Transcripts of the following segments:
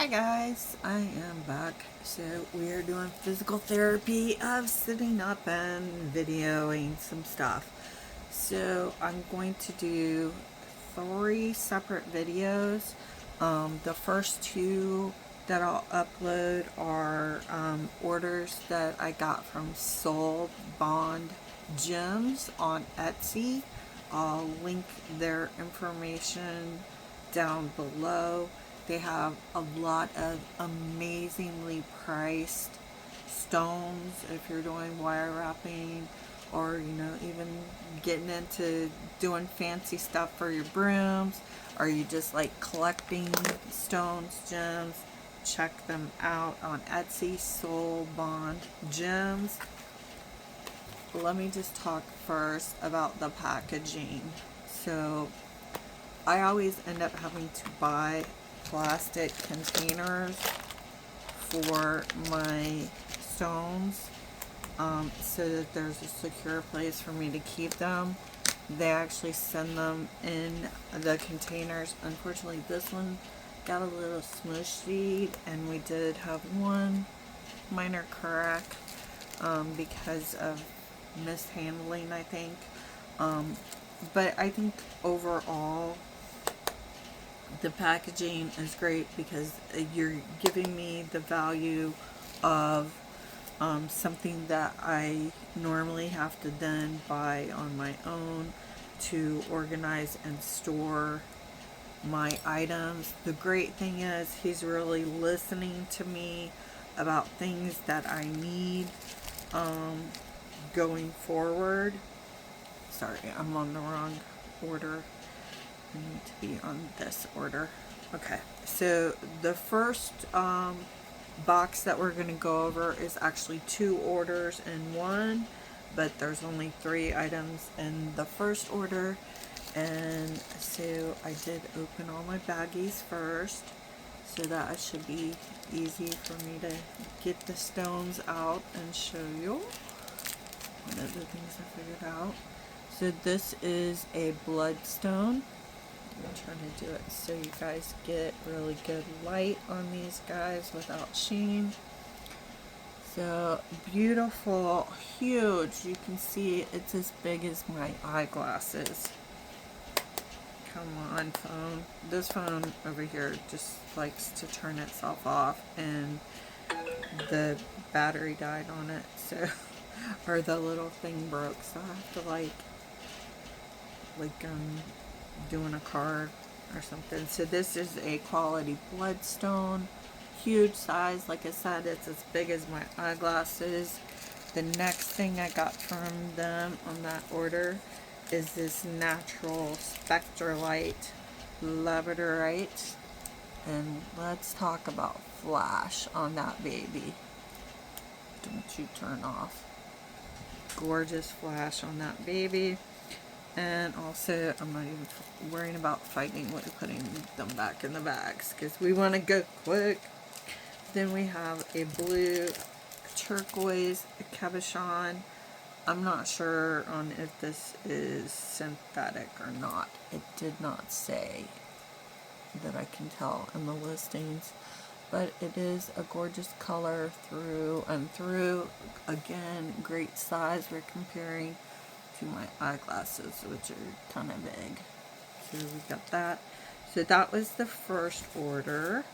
Hi guys, I am back. So we are doing physical therapy of sitting up and videoing some stuff. So I'm going to do 3 separate videos. The first 2 that I'll upload are orders that I got from Soul Bond Gems on Etsy. I'll link their information down below. They have a lot of amazingly priced stones if you're doing wire wrapping, or even getting into doing fancy stuff for your brooms, or you just like collecting stones, gems. Check them out on Etsy. Soul Bond Gems. Let me just talk first about the packaging. So I always end up having to buy plastic containers for my stones, so that there's a secure place for me to keep them. They actually send them in the containers. Unfortunately, this one got a little smushy, and we did have one minor crack because of mishandling, I think. But I think overall the packaging is great because you're giving me the value of something that I normally have to then buy on my own to organize and store my items. The great thing is he's really listening to me about things that I need going forward. Sorry, I'm on the wrong order. I need to be on this order. Okay, so the first box that we're going to go over is actually 2 orders in one, but there's only 3 items in the first order. And so I did open all my baggies first, so that it should be easy for me to get the stones out and show you one of the things I figured out. So this is a bloodstone. I'm trying to do it so you guys get really good light on these guys without sheen. So beautiful, huge. You can see it's as big as my eyeglasses. Come on, phone. This phone over here just likes to turn itself off, and the battery died on it, so or the little thing broke, so I have to like doing a card or something. So this is a quality bloodstone, huge size. Like I said, it's as big as my eyeglasses. The next thing I got from them on that order is this natural spectralite labradorite, and let's talk about flash on that baby. Don't you turn off. Gorgeous flash on that baby. And also, I'm not even worrying about fighting with putting them back in the bags because we want to go quick. Then we have a blue turquoise cabochon. I'm not sure on if this is synthetic or not. It did not say that I can tell in the listings, but it is a gorgeous color through and through. Again, great size. We're comparing to my eyeglasses, which are kind of big. So we got that. So that was the first order.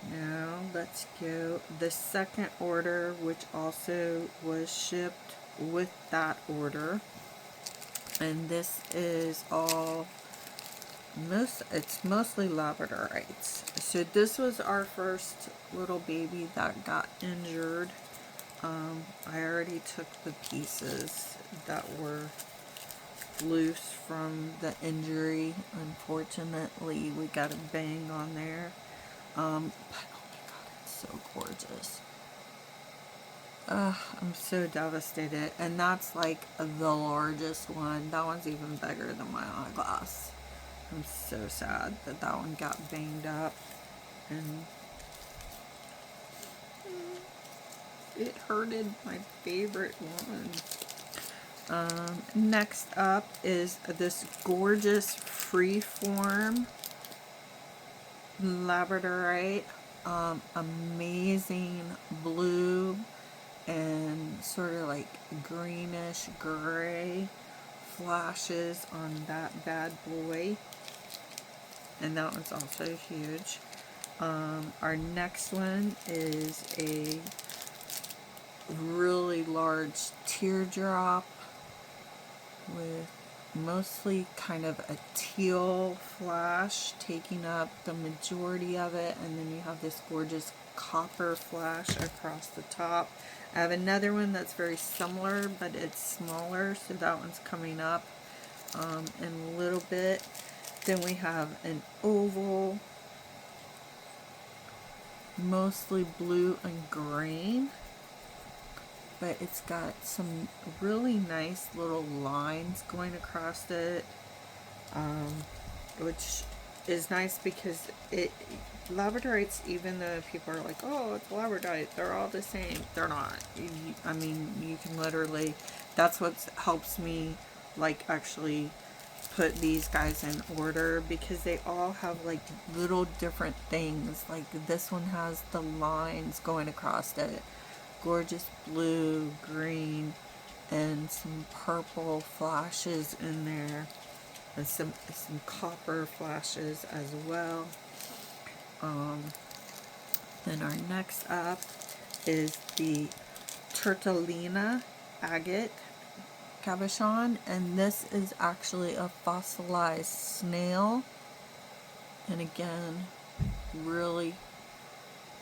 Now let's go the second order, which also was shipped with that order. And this is it's mostly labradorites. So this was our first little baby that got injured. I already took the pieces that were loose from the injury. Unfortunately, we got a bang on there. But oh my god, it's so gorgeous. I'm so devastated. And that's like the largest one. That one's even bigger than my eyeglass. I'm so sad that that one got banged up. And it hurted my favorite one. Next up is this gorgeous freeform labradorite, amazing blue and sort of like greenish gray flashes on that bad boy, and that one's also huge. Our next one is a really large teardrop with mostly kind of a teal flash taking up the majority of it, and then you have this gorgeous copper flash across the top. I have another one that's very similar, but it's smaller, so that one's coming up in a little bit. Then we have an oval, mostly blue and green, but it's got some really nice little lines going across it, which is nice because labradorites, even though people are like, oh, it's labradorite, they're all the same. They're not. I mean, you can literally, that's what helps me like actually put these guys in order, because they all have like little different things. Like this one has the lines going across it, gorgeous blue, green, and some purple flashes in there, and some copper flashes as well. Then our next up is the Turtolina agate cabochon, and this is actually a fossilized snail, and again, really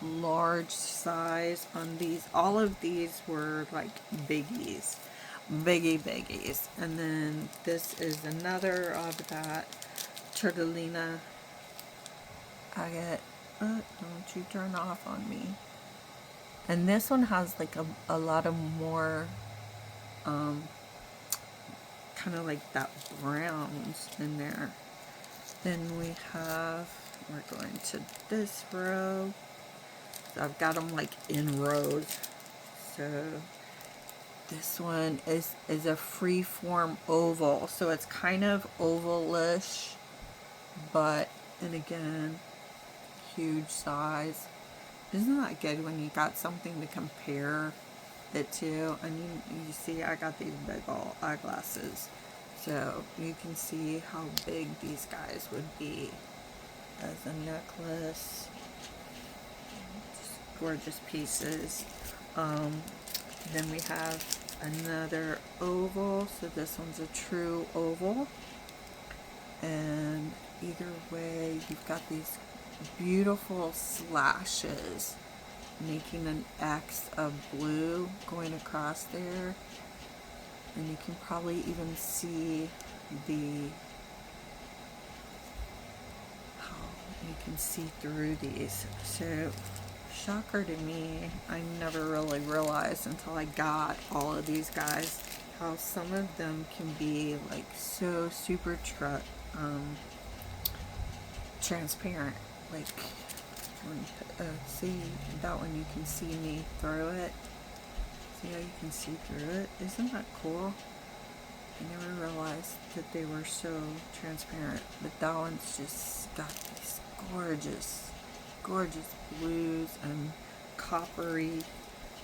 large size on these. All of these were like biggies, biggies. And then this is another of that Turtolina agate. Don't you turn off on me. And this one has like a lot of more kind of like that browns in there. Then we have, we're going to this row. So I've got them like in rows. So this one is a free-form oval, so it's kind of ovalish, but, and again, huge size. Isn't that good when you got something to compare it to? And you see I got these big old eyeglasses, so you can see how big these guys would be as a necklace. Just gorgeous pieces. Then we have another oval, so this one's a true oval, and either way you've got these beautiful slashes making an X of blue going across there, and you can probably even see how you can see through these. So shocker to me, I never really realized until I got all of these guys how some of them can be like so super transparent. Like, see that one, you can see me through it. See how you can see through it? Isn't that cool? I never realized that they were so transparent, but that one's just got these gorgeous blues and coppery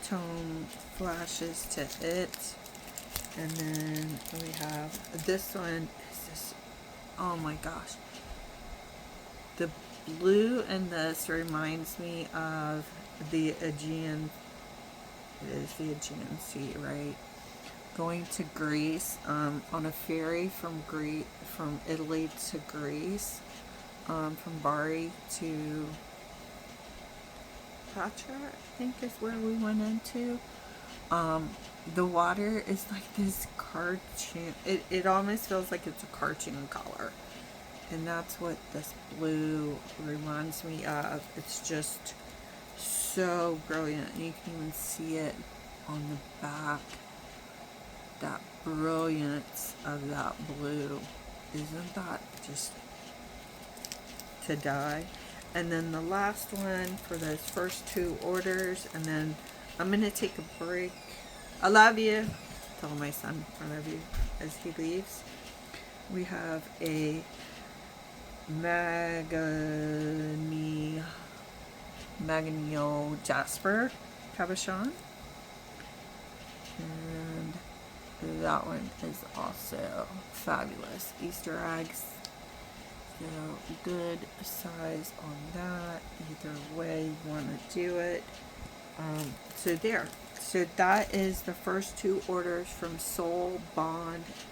tone flashes to it. And then we have this one. Is this, oh my gosh, the blue in this reminds me of the Aegean. It is the Aegean Sea, right? Going to Greece on a ferry from Italy to Greece, from Bari to Patra, I think is where we went into. The water is like this cartoon. It almost feels like it's a cartoon color. And that's what this blue reminds me of. It's just so brilliant. And you can even see it on the back. That brilliance of that blue. Isn't that just to die? And then the last one for those first two orders, and then I'm going to take a break. I love you. Tell my son I love you as he leaves. We have a Magnio Jasper cabochon, and that one is also fabulous. Easter eggs, so good size on that. Either way you want to do it. So there. So that is the first 2 orders from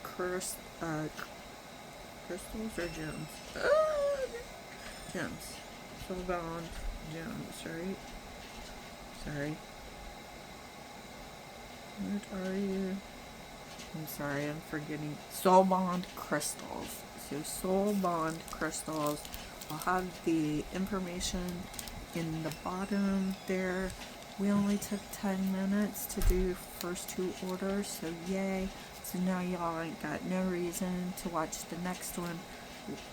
Crystals or Gems? Gems. Soul Bond Gems, right? Sorry. What are you? I'm sorry, I'm forgetting. SoulBondCrystals. So SoulBondCrystals. I'll have the information in the bottom there. We only took 10 minutes to do first 2 orders, so yay. So now y'all ain't got no reason to watch the next one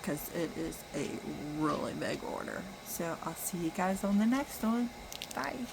because it is a really big order. So I'll see you guys on the next one. Bye.